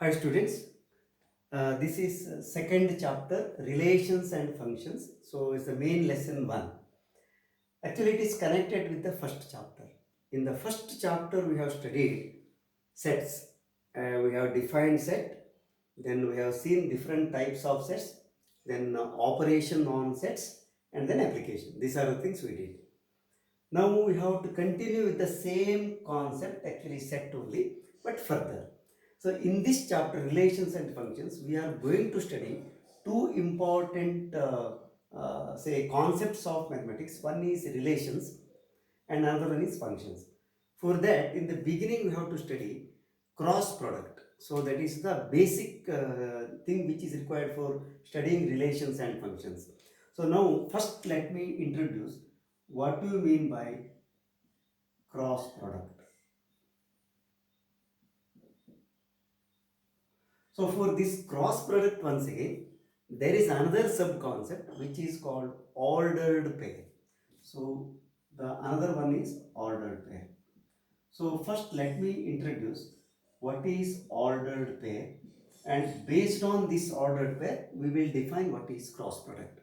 Hi students, this is second chapter relations and functions. So it's the main lesson 1. Actually it is connected with the first chapter. In the first chapter we have studied sets. We have defined set, then we have seen different types of sets, then operation on sets and then application. These are the things we did. Now we have to continue with the same concept, actually set only, but further. So in this chapter, relations and functions, we are going to study two important, say, concepts of mathematics. One is relations and another one is functions. For that, in the beginning, we have to study cross product. So that is the basic thing which is required for studying relations and functions. So now, first let me introduce what do you mean by cross product. So for this cross product, once again, there is another sub concept which is called ordered pair. So the another one is ordered pair. So first let me introduce what is ordered pair, and based on this ordered pair we will define what is cross product.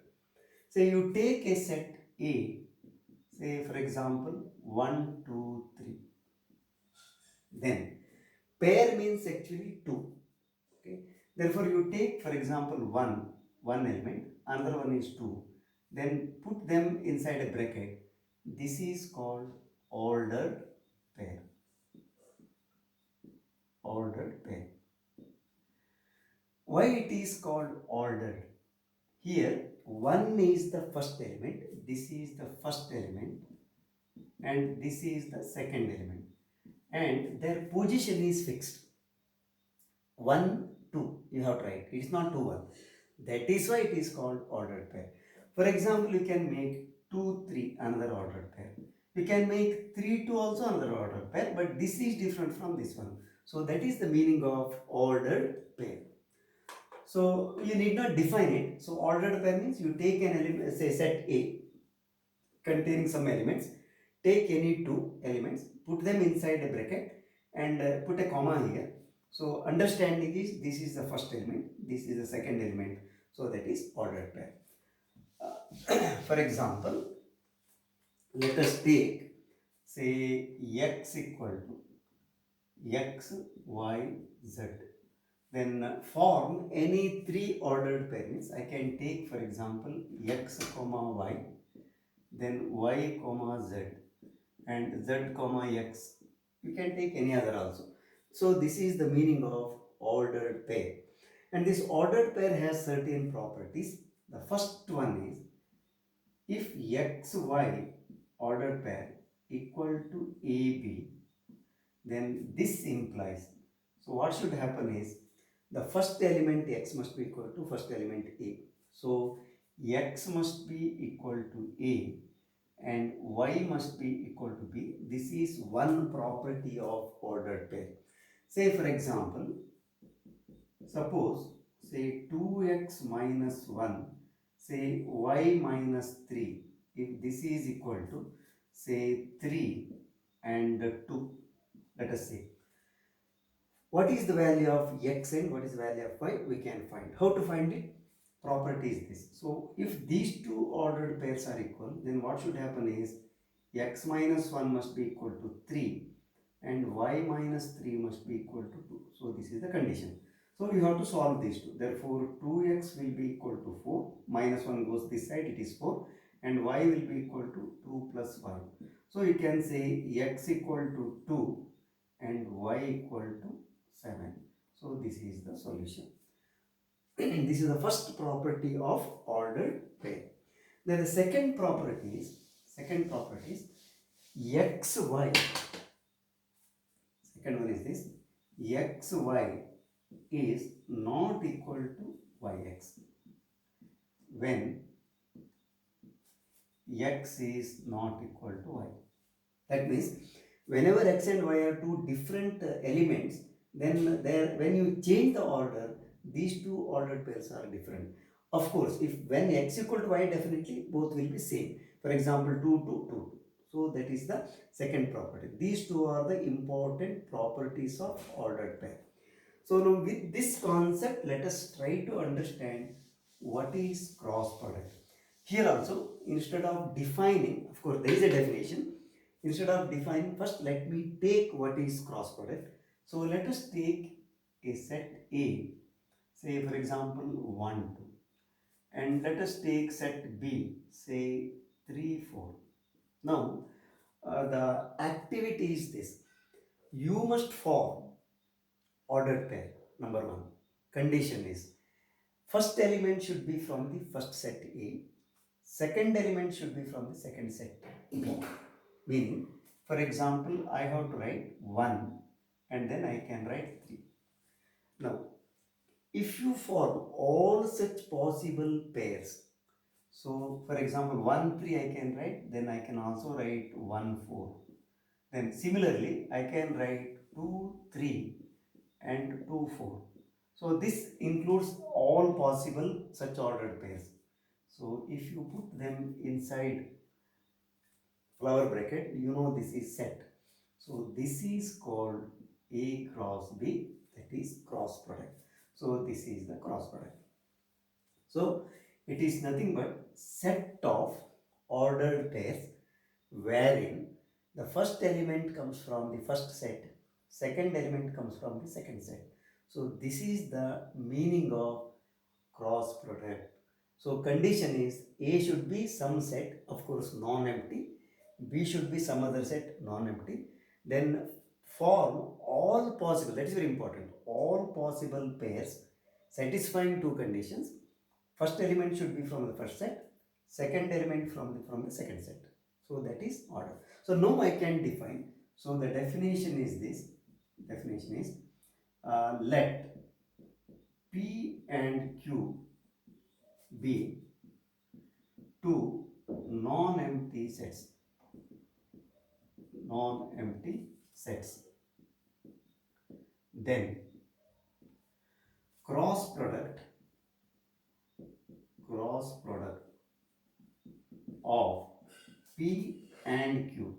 Say you take a set A, say for example 1, 2, 3. Then pair means actually 2. Okay. Therefore, you take, for example, one element, another one is 2, then put them inside a bracket. This is called ordered pair. Ordered pair. Why it is called ordered? Here, 1 is the first element, this is the first element, and this is the second element. And their position is fixed. 1, 2, you have to write. It is not 2, 1. That is why it is called ordered pair. For example, you can make 2, 3, another ordered pair. You can make 3, 2 also another ordered pair, but this is different from this one. So that is the meaning of ordered pair. So you need not define it. So ordered pair means you take an element, say set A containing some elements, take any two elements, put them inside a bracket and put a comma here. So understanding is this is the first element, this is the second element. So that is ordered pair. For example, let us take say x equal to x, y, z. Then form any three ordered pair means I can take for example x comma y, then y comma z and z comma x. You can take any other also. So this is the meaning of ordered pair. And this ordered pair has certain properties. The first one is if x, y ordered pair equal to AB, then this implies, so what should happen is the first element x must be equal to first element A. So x must be equal to A and y must be equal to B. This is one property of ordered pair. Say for example, suppose say 2x minus 1, say y minus 3, if this is equal to say 3 and 2, let us see. What is the value of x and what is the value of y? We can find. How to find it? Property is this. So if these two ordered pairs are equal, then what should happen is x minus 1 must be equal to 3 and y minus 3 must be equal to 2. So this is the condition. So you have to solve these two. Therefore 2x will be equal to 4, minus 1 goes this side, it is 4, and y will be equal to 2 plus 5. So you can say x equal to 2 and y equal to 7. So this is the solution. This is the first property of ordered pair. Then the second property is xy. Second one is this: xy is not equal to yx when x is not equal to y. That means whenever x and y are two different elements, then there when you change the order, these two ordered pairs are different. Of course, if when x equal to y, definitely both will be same. For example, 2, 2, 2. So that is the second property. These two are the important properties of ordered pair. So now with this concept, let us try to understand what is cross product. Here also, instead of defining, of course there is a definition. Instead of defining, first let me take what is cross product. So let us take a set A, say for example 1, 2, and let us take set B, say 3, 4. Now the activity is this: you must form ordered pair. Number one condition is first element should be from the first set A, second element should be from the second set B. Meaning, for example, I have to write 1 and then I can write 3. Now, if you form all such possible pairs, so for example 1 3 I can write, then I can also write 1 4. Then similarly I can write 2 3 and 2 4. So this includes all possible such ordered pairs. So if you put them inside flower bracket, you know this is set. So this is called A cross B, that is cross product. So this is the cross product. So it is nothing but set of ordered pairs wherein the first element comes from the first set, second element comes from the second set. So this is the meaning of cross product. So condition is A should be some set, of course non-empty, B should be some other set, non-empty. Then form all possible, that is very important, all possible pairs satisfying two conditions. First element should be from the first set, second element from the second set. So that is order. So now I can define. So the definition is this. Definition is let P and Q be two non-empty sets. Non-empty sets. Then cross product of P and Q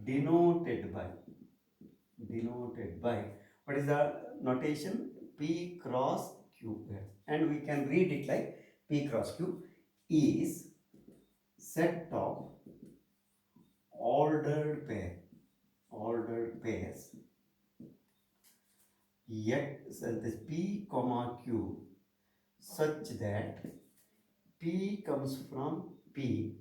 denoted by what is the notation? P cross Q, and we can read it like P cross Q is set of ordered pairs, yet so this P comma Q such that P comes from P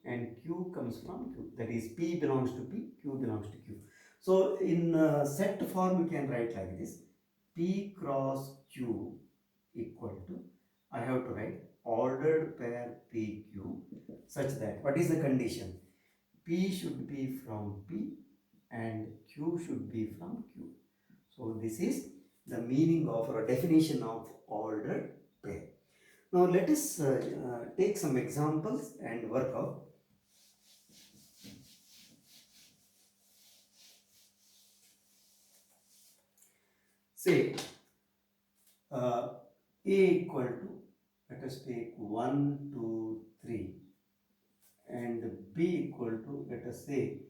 and Q comes from Q. That is, P belongs to P, Q belongs to Q. So in set form, you can write like this: P cross Q equal to, I have to write ordered pair PQ such that, what is the condition? P should be from P and Q should be from Q. So this is the meaning of or definition of ordered pair. Now let us take some examples and work out. Say A equal to, let us take 1, 2, 3 and B equal to, let us say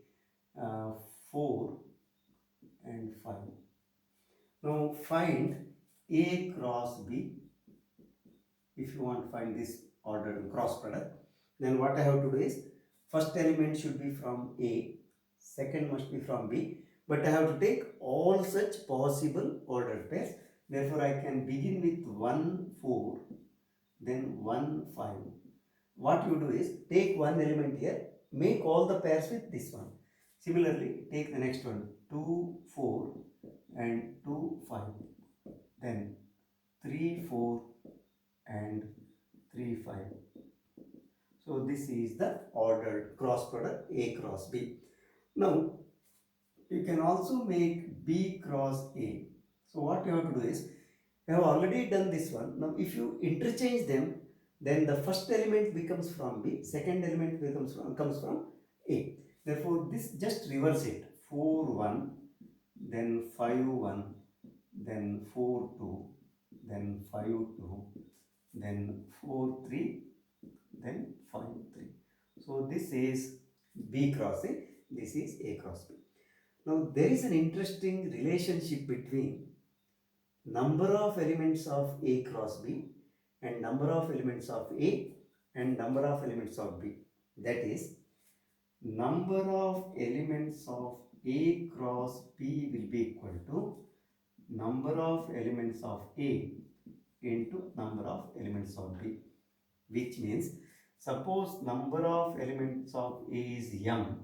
4 and 5. Now find A cross B. If you want to find this ordered cross product, then what I have to do is, first element should be from A, second must be from B, but I have to take all such possible ordered pairs. Therefore I can begin with 1 4, then 1 5. What you do is, take one element here, make all the pairs with this one. Similarly, take the next one, 2 4 and 2 5, then 3 4 and 3 5. So this is the ordered cross product A cross B. Now you can also make B cross A. So what you have to do is, you have already done this one. Now if you interchange them, then the first element becomes from B, second element comes from A. Therefore this, just reverse it: 4 1, then 5 1, then 4 2, then 5 2, then 4 3, then 5 3. So this is B cross A, this is A cross B. Now there is an interesting relationship between number of elements of A cross B and number of elements of A and number of elements of B. That is, number of elements of A cross B will be equal to number of elements of A into number of elements of B, which means suppose number of elements of A is m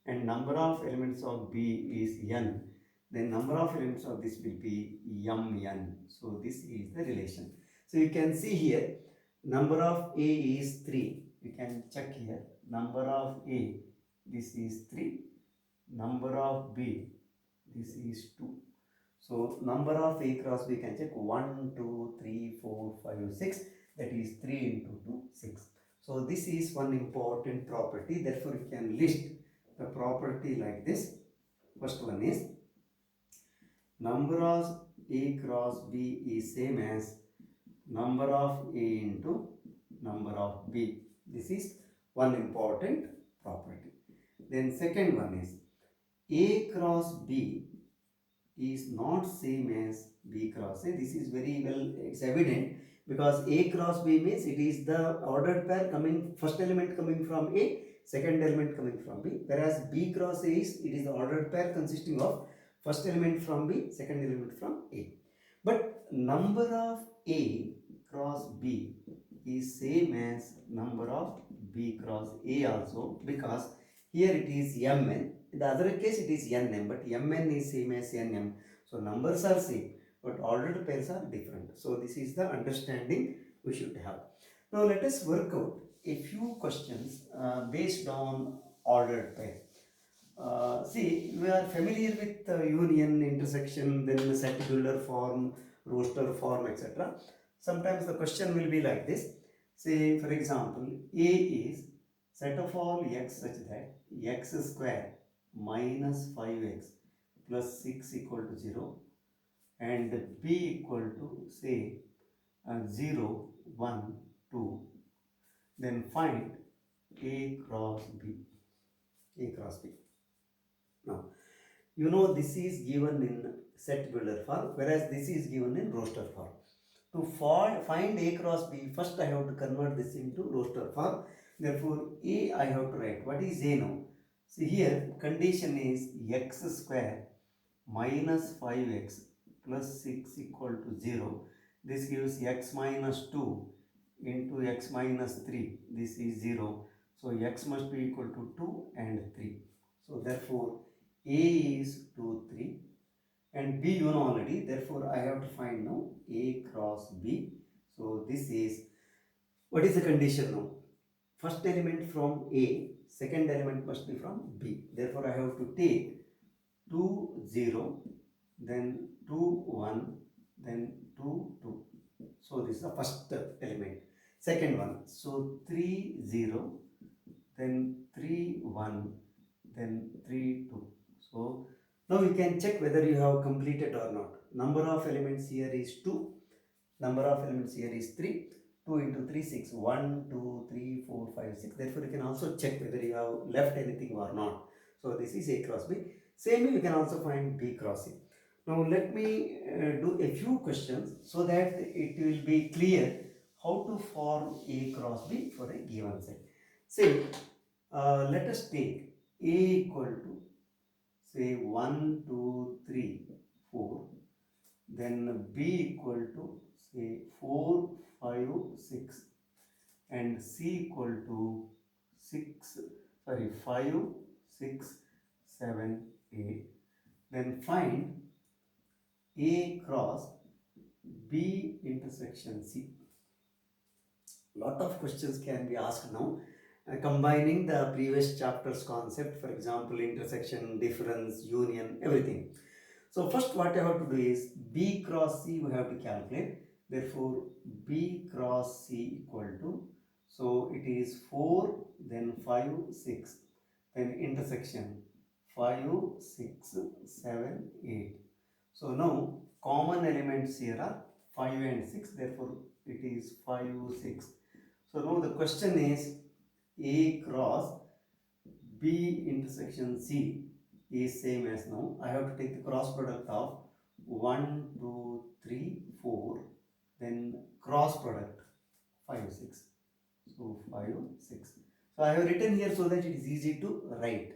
and number of elements of B is n, then number of elements of this will be mn. So this is the relation. So you can see here number of A is 3. You can check here number of A, this is 3, number of B, this is 2. So number of A cross B can check 1, 2, 3, 4, 5, 6, that is 3 into 2, 6. So this is one important property, therefore you can list the property like this. First one is number of A cross B is same as number of A into number of B. This is one important property. Then second one is A cross B is not same as B cross A. This is very well, it's evident, because A cross B means it is the ordered pair coming, first element coming from A, second element coming from B, whereas B cross A is, it is the ordered pair consisting of first element from B, second element from A. But number of A cross B is same as number of B cross A also, because here it is mn. In the other case it is nm, but mn is same as nm. So numbers are same, but ordered pairs are different. So this is the understanding we should have. Now let us work out a few questions based on ordered pair. See, we are familiar with union, intersection, then the Saint-Euler form, roster form, etc. Sometimes the question will be like this. Say, for example, A is set of all x such that x square minus 5x plus 6 equal to 0 and b equal to say 0, 1, 2. Then find A cross B. A cross B. Now, you know this is given in Saint-Euler form, whereas this is given in roster form. To find A cross B, first I have to convert this into roster form. Therefore, A I have to write. What is A now? See here, condition is x square minus 5x plus 6 equal to 0. This gives x minus 2 into x minus 3. This is 0. So, x must be equal to 2 and 3. So, therefore, A is 2, 3 and B you know already. Therefore, I have to find now A cross B. So, this is, what is the condition now? First element from A, second element must be from B. Therefore, I have to take 2, 0, then 2, 1, then 2, 2. So, this is the first element. Second one, so 3, 0, then 3, 1, then 3, 2. So, now we can check whether you have completed or not. Number of elements here is 2, number of elements here is 3. 2 into 3, 6. 1, 2, 3, 4, 5, 6. Therefore, you can also check whether you have left anything or not. So, this is A cross B. Same way, you can also find B cross A. Now, let me do a few questions so that it will be clear how to form A cross B for a given set. Say, let us take A equal to, say, 1, 2, 3, 4. Then B equal to, say, 4, 5, 6 and C equal to 5, 6, 7, 8. Then find A cross B intersection C. Lot of questions can be asked now, combining the previous chapter's concept, for example, intersection, difference, union, everything. So first what I have to do is B cross C we have to calculate. Therefore, B cross C equal to, so it is 4, then 5, 6, then intersection 5, 6, 7, 8. So now common elements here are 5 and 6, therefore it is 5, 6. So now the question is A cross B intersection C is same as now. I have to take the cross product of 1, 2, 3, 4, then cross product 5, 6. So 5, 6. So I have written here so that it is easy to write.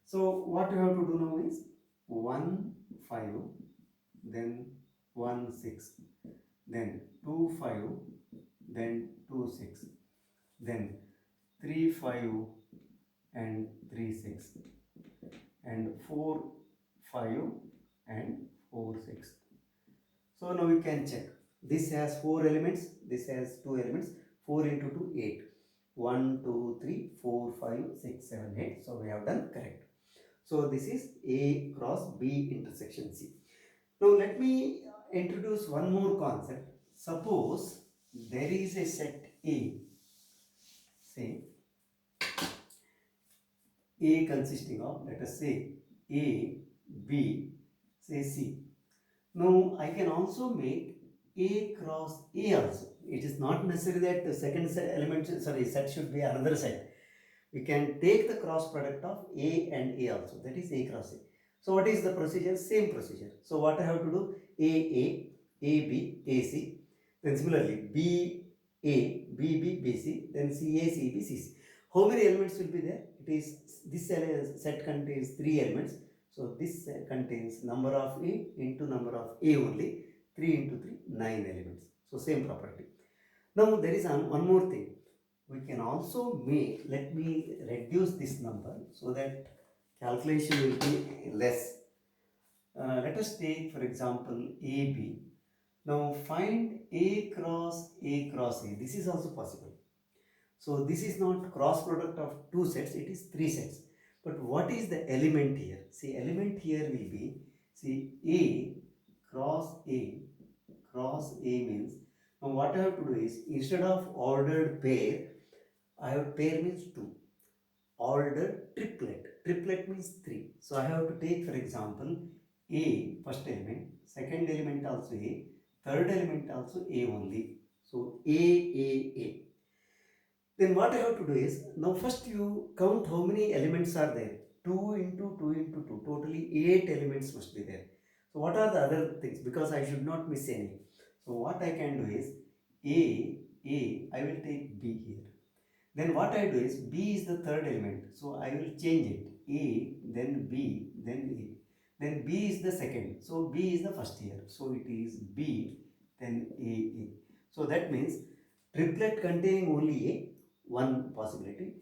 So what you have to do now is 1, 5, then 1, 6, then 2, 5, then 2, 6, then 3, 5 and 3, 6, and 4, 5 and 4, 6. So now we can check. This has 4 elements, this has 2 elements. 4 into 2, 8. 1, 2, 3, 4, 5, 6, 7, 8. So we have done correct. So this is A cross B intersection C. Now let me introduce one more concept. Suppose there is a set A, say A consisting of, let us say, A, B, say C. Now I can also make A cross A also. It is not necessary that the second set should be another set. We can take the cross product of A and A also, that is A cross A. So what is the procedure? Same procedure. So what I have to do? A, B, A, C. Then similarly B, A, B, B, B, C. Then C, A, C, B, C, C. How many elements will be there? It is, this set contains 3 elements. So this set contains number of A into number of A only. 3 into 3, 9 elements. So same property. Now there is one more thing. We can also make, let me reduce this number so that calculation will be less. Let us take for example AB. Now find A cross A cross A. This is also possible. So this is not cross product of 2 sets, it is 3 sets. But what is the element here? See, element here will be, see, A cross A cross A means, now what I have to do is, instead of ordered pair, I have pair means 2. Ordered triplet. Triplet means 3. So I have to take for example A first element, second element also A, third element also A only. So A. Then what I have to do is, now first you count how many elements are there. 2 into 2 into 2. Totally 8 elements must be there. So what are the other things? Because I should not miss any. So what I can do is I will take B here. Then what I do is, B is the third element. So I will change it. A, then B, then A. Then B is the second. So B is the first here. So it is B, then A. So that means triplet containing only A, one possibility.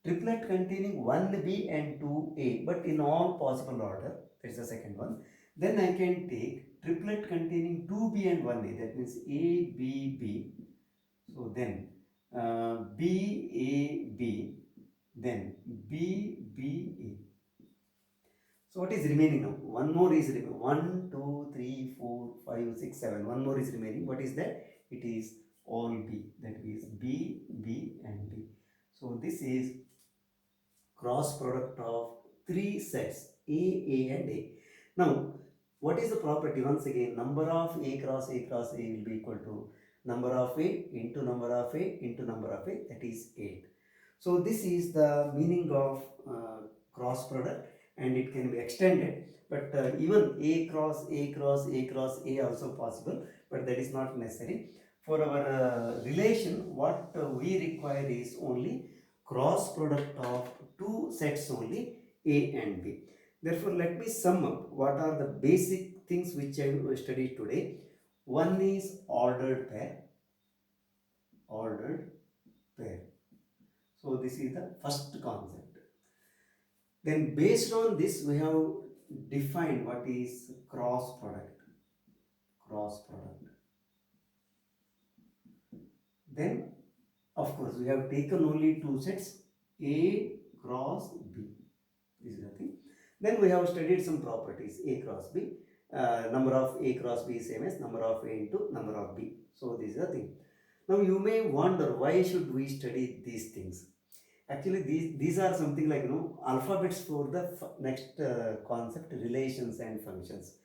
Triplet containing 1B and 2A, but in all possible order. That's the second one. Then I can take triplet containing 2B and 1A. That means A, B, B. So then B, A, B, then B, B, A. So what is remaining now? One more is remaining. 1, 2, 3, 4, 5, 6, 7. One more is remaining. What is that? It is all B. That is B, B and B. So this is cross product of 3 sets A and A. Now what is the property? Once again, number of A cross A will be equal to number of A into number of A into number of A, that is 8. So this is the meaning of cross product, and it can be extended, but even A cross A also possible, but that is not necessary. For our relation, what we require is only cross product of 2 sets only, A and B. Therefore, let me sum up what are the basic things which I will study today. One is ordered pair. So this is the first concept. Then based on this, we have defined what is cross product. Then of course we have taken only 2 sets, A cross B. This is the thing. Then we have studied some properties, A cross B. Number of A cross B is same as number of A into number of B. So this is the thing. Now you may wonder, why should we study these things? Actually these are something like, alphabets for the next concept, relations and functions.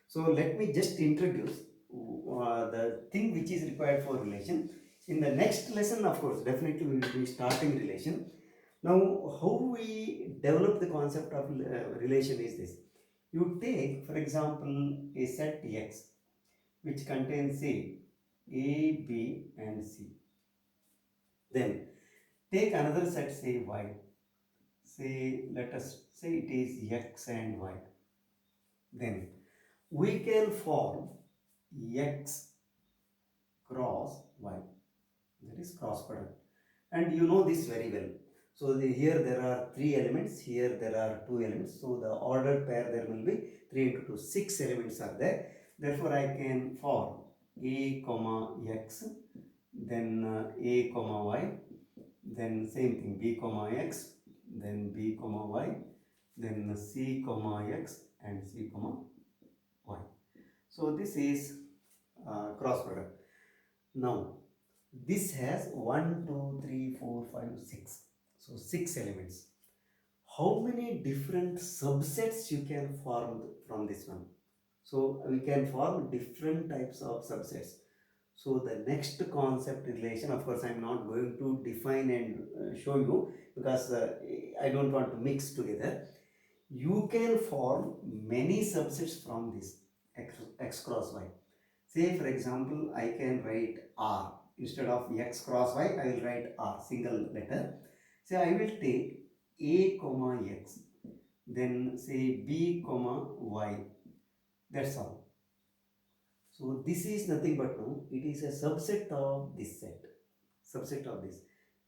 So let me just introduce the thing which is required for relation. In the next lesson, of course, definitely we will be starting relation. Now, how we develop the concept of relation is this. You take, for example, a set X which contains, say, A, B, and C. Then take another set, say Y. Say, let us say it is X and Y. Then we can form X cross Y. That is cross product. And you know this very well. So here there are 3 elements, here there are 2 elements. So the ordered pair there will be 3 into 2, 6 elements are there. Therefore I can form A comma X, then A comma Y, then same thing B comma X, then B comma Y, then C comma X and C comma Y. So this is cross product. Now this has 1, 2, 3, 4, 5, 6. So 6 elements. How many different subsets you can form from this one? So we can form different types of subsets. So the next concept relation, of course I am not going to define and show you, because I don't want to mix together. You can form many subsets from this x cross y. Say for example, I can write R. Instead of X cross Y, I will write R, single letter. Say I will take A comma X, then say B comma Y. That's all. So this is nothing but no, it is a subset of this set. Subset of this.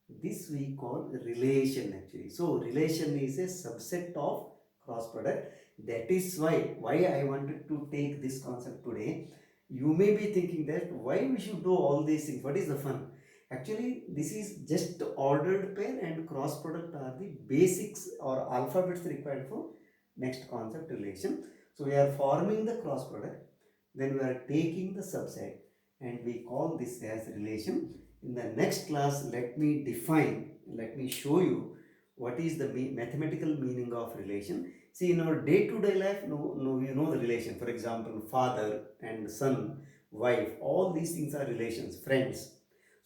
This we call relation actually. So relation is a subset of cross product. That is why I wanted to take this concept today. You may be thinking that why we should do all these things, what is the fun? Actually this is just ordered pair and cross product are the basics or alphabets required for next concept relation. So we are forming the cross product, then we are taking the subset and we call this as relation. In the next class, let me show you what is the mathematical meaning of relation. See, in our day-to-day life, no, you know the relation. For example, father and son, wife, all these things are relations, friends.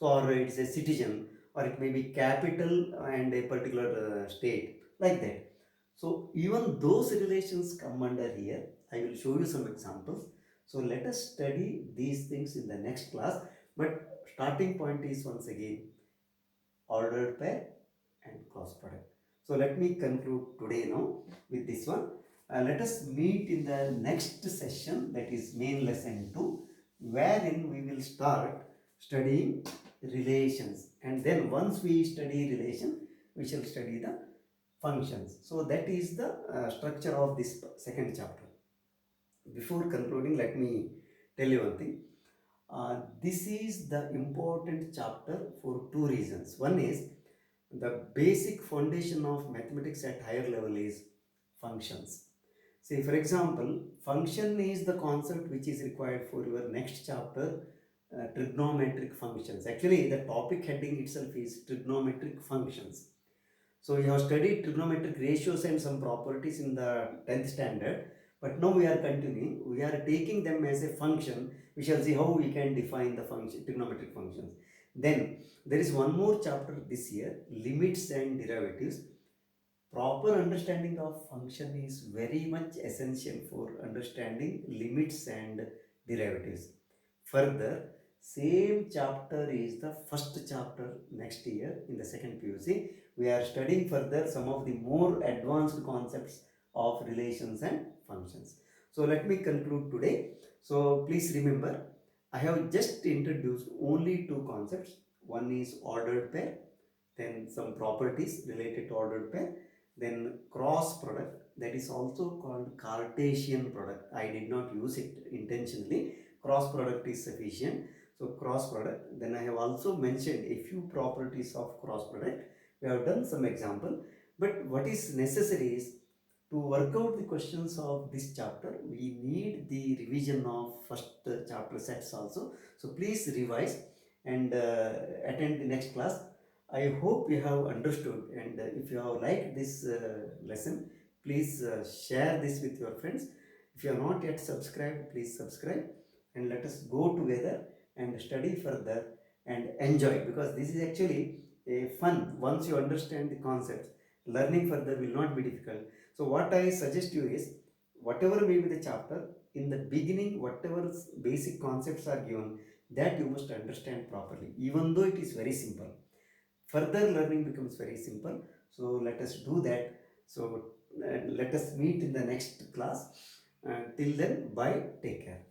So, or it's a citizen, or it may be capital and a particular state, like that. So, even those relations come under here. I will show you some examples. So, let us study these things in the next class. But starting point is once again ordered pair and cross product. So let me conclude today now with this one. Let us meet in the next session, that is main lesson 2, wherein we will start studying relations, and then once we study relation we shall study the functions. So that is the structure of this second chapter. Before concluding, let me tell you one thing. This is the important chapter for 2 reasons. One is the basic foundation of mathematics at higher level is functions. Say for example, function is the concept which is required for your next chapter, trigonometric functions. Actually the topic heading itself is trigonometric functions. So you have studied trigonometric ratios and some properties in the 10th standard, but now we are continuing. We are taking them as a function. We shall see how we can define the function, trigonometric functions. Then there is one more chapter this year, limits and derivatives. Proper understanding of function is very much essential for understanding limits and derivatives. Further, same chapter is the first chapter next year in the second PUC. We are studying further some of the more advanced concepts of relations and functions. So let me conclude today. So please remember, I have just introduced only 2 concepts. One is ordered pair, then some properties related to ordered pair, then cross product, that is also called Cartesian product. I did not use it intentionally. Cross product is sufficient. So cross product. Then I have also mentioned a few properties of cross product. We have done some example. But what is necessary is to work out the questions of this chapter, we need the revision of first chapter sets also. So please revise and attend the next class. I hope you have understood, and if you have liked this lesson, please share this with your friends. If you are not yet subscribed, please subscribe, and let us go together and study further and enjoy, because this is actually a fun once you understand the concepts. Learning further will not be difficult. So what I suggest you is, whatever may be the chapter, in the beginning, whatever basic concepts are given, that you must understand properly, even though it is very simple. Further learning becomes very simple. So let us do that. So let us meet in the next class. Till then, bye, take care.